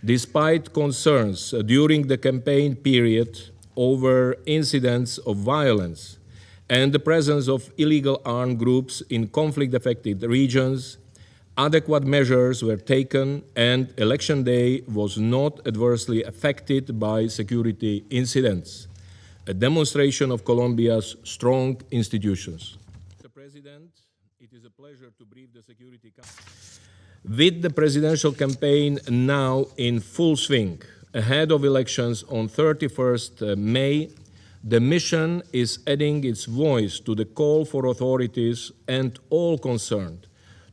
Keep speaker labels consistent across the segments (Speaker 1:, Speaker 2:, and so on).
Speaker 1: Despite concerns during the campaign period over incidents of violence and the presence of illegal armed groups in conflict-affected regions, adequate measures were taken and election day was not adversely affected by security incidents, a demonstration of Colombia's strong institutions. Mr. President, it is a pleasure to brief the Security Council. With the presidential campaign now in full swing, ahead of elections on 31st May, the mission is adding its voice to the call for authorities and all concerned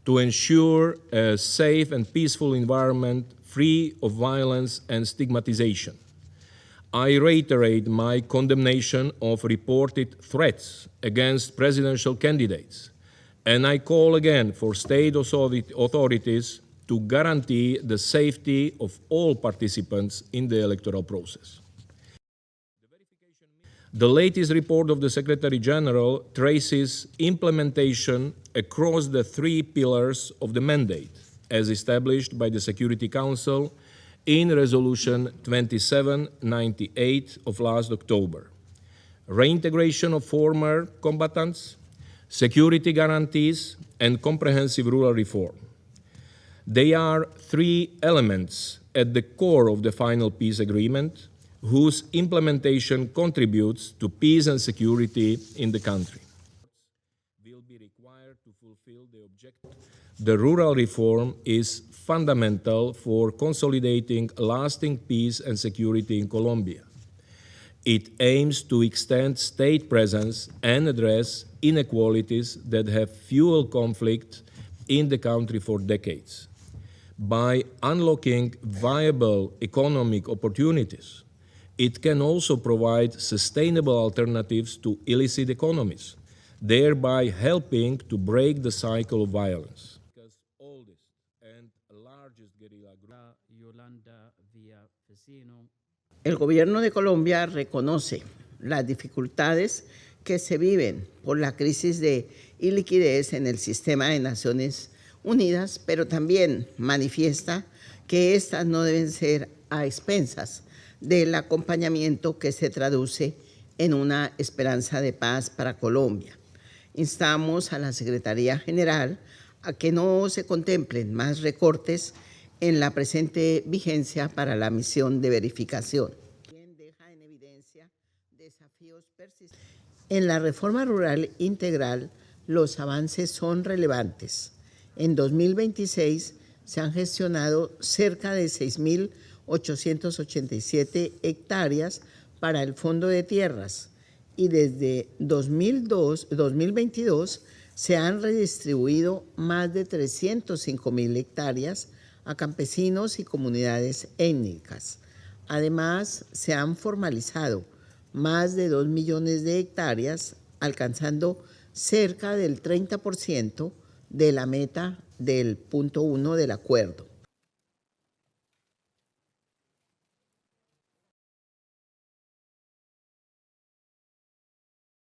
Speaker 1: to ensure a safe and peaceful environment free of violence and stigmatization. I reiterate my condemnation of reported threats against presidential candidates, and I call again for state authorities to guarantee the safety of all participants in the electoral process. The latest report of the Secretary General traces implementation across the three pillars of the mandate, as established by the Security Council in Resolution 2798 of last October. Reintegration of former combatants, security guarantees, and comprehensive rural reform. They are three elements at the core of the final peace agreement, whose implementation contributes to peace and security in the country. Will be required to fulfill the objective. The rural reform is fundamental for consolidating lasting peace and security in Colombia. It aims to extend state presence and address inequalities that have fueled conflict in the country for decades. By unlocking viable economic opportunities, it can also provide sustainable alternatives to illicit economies, thereby helping to break the cycle of violence. Because oldest and largest guerrilla group,
Speaker 2: Yolanda, Villavicencio.
Speaker 3: El gobierno de Colombia reconoce las dificultades que se viven por la crisis de iliquidez en el sistema de Naciones Unidas, pero también manifiesta que estas no deben ser a expensas del acompañamiento que se traduce en una esperanza de paz para Colombia. Instamos a la Secretaría General a que no se contemplen más recortes en la presente vigencia para la misión de verificación. Deja en evidencia desafíos persistentes. En la reforma rural integral, los avances son relevantes. En 2026 se han gestionado cerca de 6.887 hectáreas para el Fondo de Tierras y desde 2022 se han redistribuido más de 305.000 hectáreas a campesinos y comunidades étnicas. Además, se han formalizado más de 2 millones de hectáreas, alcanzando cerca del 30% de la meta del punto 1 del acuerdo.